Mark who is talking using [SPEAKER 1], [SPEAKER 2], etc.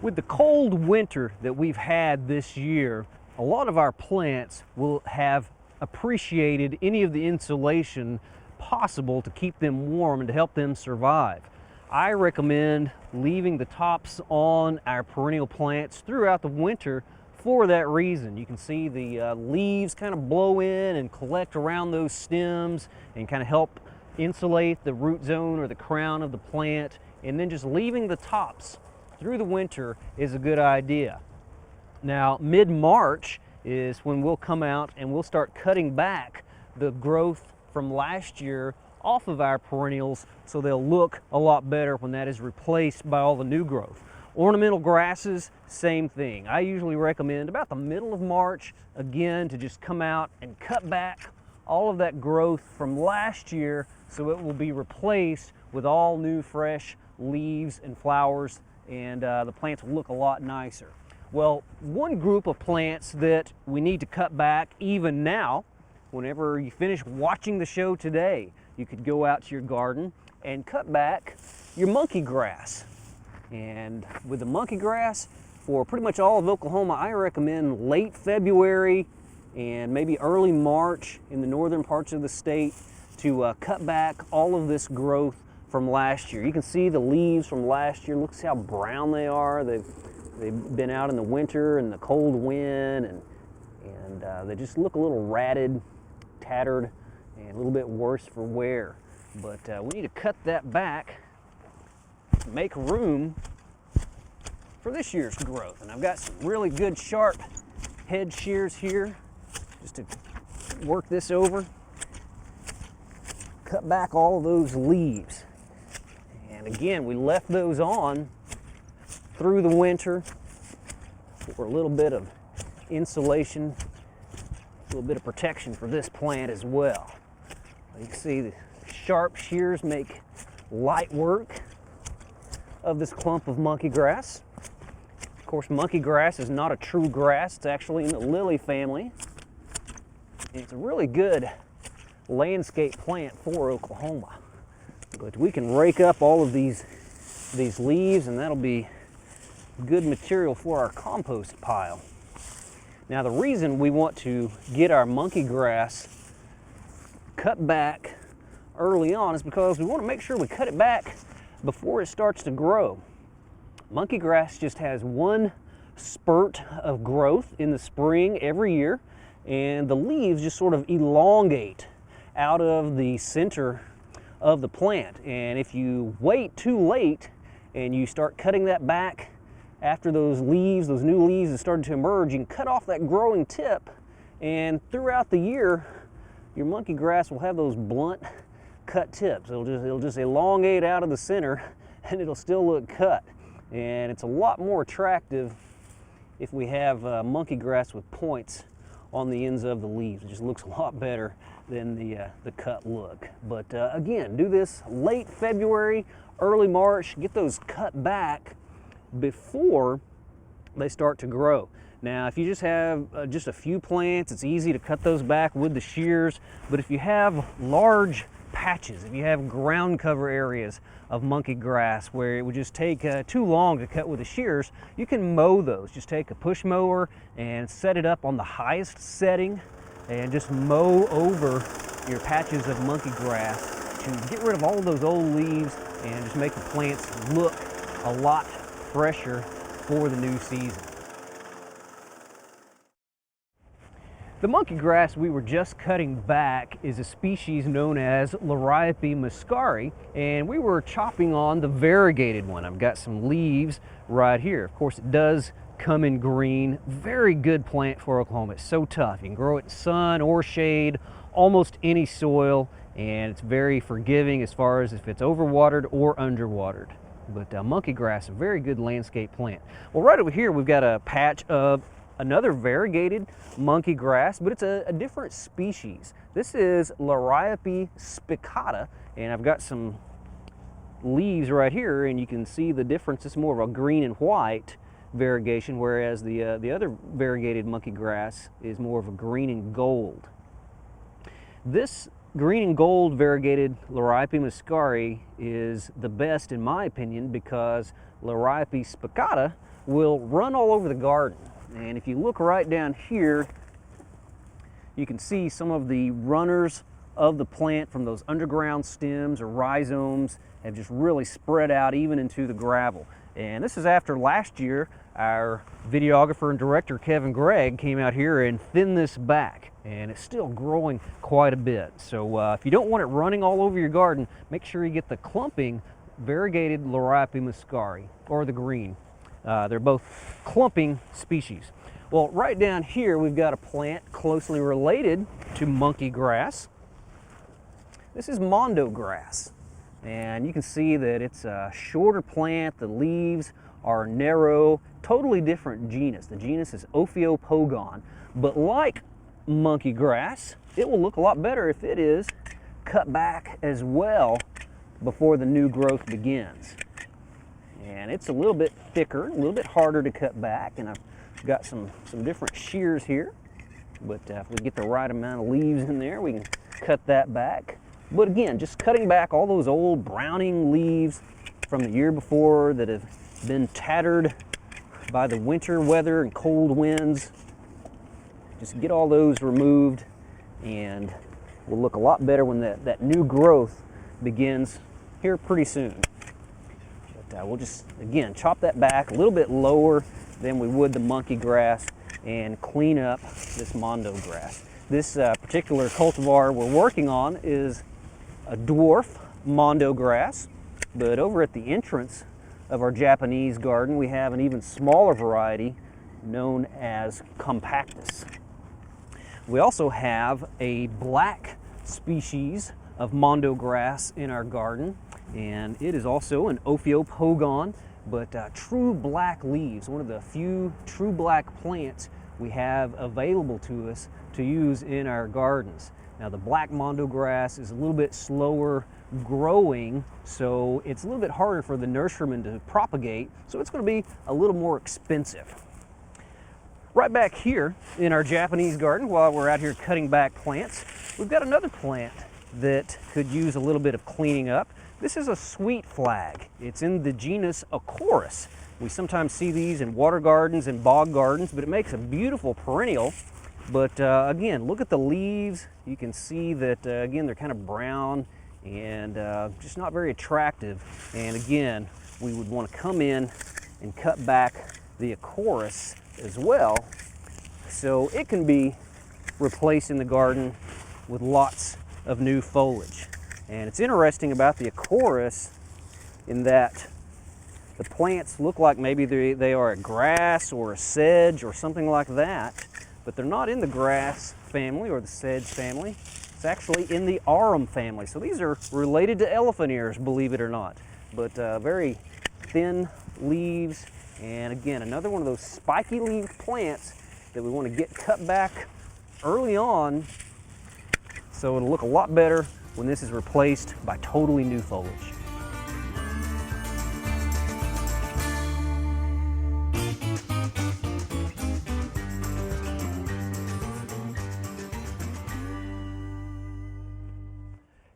[SPEAKER 1] With the cold winter that we've had this year, a lot of our plants will have appreciated any of the insulation possible to keep them warm and to help them survive. I recommend leaving the tops on our perennial plants throughout the winter for that reason. You can see the leaves kind of blow in and collect around those stems and kind of help insulate the root zone or the crown of the plant, and then just leaving the tops through the winter is a good idea. Now, mid-March is when we'll come out and we'll start cutting back the growth from last year off of our perennials so they'll look a lot better when that is replaced by all the new growth. Ornamental grasses, same thing. I usually recommend about the middle of March, again, to just come out and cut back all of that growth from last year so it will be replaced with all new fresh leaves and flowers, and the plants will look a lot nicer. Well, one group of plants that we need to cut back even now, whenever you finish watching the show today, you could go out to your garden and cut back your monkey grass. And with the monkey grass, for pretty much all of Oklahoma, I recommend late February and maybe early March in the northern parts of the state to cut back all of this growth from last year. You can see the leaves from last year. Look, see how brown they are. They've been out in the winter and the cold wind, and they just look a little ratted, tattered, and a little bit worse for wear. But we need to cut that back to make room for this year's growth. And I've got some really good sharp head shears here just to work this over. Cut back all of those leaves. And again, we left those on through the winter for a little bit of insulation, a little bit of protection for this plant as well. You can see the sharp shears make light work of this clump of monkey grass. Of course, monkey grass is not a true grass. It's actually in the lily family. And it's a really good landscape plant for Oklahoma. But we can rake up all of these leaves, and that'll be good material for our compost pile. Now, the reason we want to get our monkey grass cut back early on is because we want to make sure we cut it back before it starts to grow. Monkey grass just has one spurt of growth in the spring every year, and the leaves just sort of elongate out of the center of the plant. And if you wait too late and you start cutting that back after those leaves, those new leaves have started to emerge, you can cut off that growing tip, and throughout the year your monkey grass will have those blunt cut tips. It'll just elongate out of the center, and it'll still look cut. And it's a lot more attractive if we have monkey grass with points on the ends of the leaves. It just looks a lot better than the cut look. But again, do this late February, early March. Get those cut back before they start to grow. Now, if you just have just a few plants, it's easy to cut those back with the shears. But if you have large patches, if you have ground cover areas of monkey grass where it would just take too long to cut with the shears, you can mow those. Just take a push mower and set it up on the highest setting and just mow over your patches of monkey grass to get rid of all of those old leaves and just make the plants look a lot fresher for the new season. The monkey grass we were just cutting back is a species known as Eppie muscari, and we were chopping on the variegated one. I've got some leaves right here. Of course, it does come in green. Very good plant for Oklahoma. It's so tough. You can grow it in sun or shade, almost any soil, and it's very forgiving as far as if it's overwatered or underwatered. But monkey grass, a very good landscape plant. Well, right over here we've got a patch of another variegated monkey grass, but it's a different species. This is Eppie spicata, and I've got some leaves right here, and you can see the difference. It's more of a green and white variegation, whereas the other variegated monkey grass is more of a green and gold. This green and gold variegated Eppie muscari is the best in my opinion because Eppie spicata will run all over the garden. And if you look right down here, you can see some of the runners of the plant from those underground stems or rhizomes have just really spread out even into the gravel. And this is after last year our videographer and director Kevin Gregg came out here and thinned this back, and it's still growing quite a bit. So if you don't want it running all over your garden, make sure you get the clumping Variegated muscari, or the green. They're both clumping species. Well, right down here we've got a plant closely related to monkey grass. This is Mondo Grass, and you can see that it's a shorter plant. The leaves are narrow, totally different genus. The genus is Ophiopogon, but like monkey grass, it will look a lot better if it is cut back as well before the new growth begins. And it's a little bit thicker, a little bit harder to cut back, and I've got some different shears here, but if we get the right amount of leaves in there, we can cut that back. But again, just cutting back all those old browning leaves from the year before that have been tattered by the winter weather and cold winds. Just get all those removed, and we'll look a lot better when that new growth begins here pretty soon. But we'll just, again, chop that back a little bit lower than we would the monkey grass and clean up this Mondo grass. This particular cultivar we're working on is a dwarf Mondo grass, but over at the entrance of our Japanese garden we have an even smaller variety known as compactus. We also have a black species of Mondo grass in our garden, and it is also an Ophiopogon, but true black leaves, one of the few true black plants we have available to us to use in our gardens. Now the black Mondo grass is a little bit slower growing, so it's a little bit harder for the nurseryman to propagate, so it's going to be a little more expensive. Right back here in our Japanese garden, while we're out here cutting back plants, we've got another plant that could use a little bit of cleaning up. This is a sweet flag. It's in the genus Acorus. We sometimes see these in water gardens and bog gardens, but it makes a beautiful perennial. But again, look at the leaves. You can see that, again, they're kind of brown and just not very attractive. And again, we would want to come in and cut back the Acorus as well, so it can be replaced in the garden with lots of new foliage. And it's interesting about the Acorus in that the plants look like maybe they are a grass or a sedge or something like that, but they're not in the grass family or the sedge family. It's actually in the arum family. So these are related to elephant ears, believe it or not, but very thin leaves. And again, another one of those spiky leaved plants that we want to get cut back early on, so it'll look a lot better when this is replaced by totally new foliage.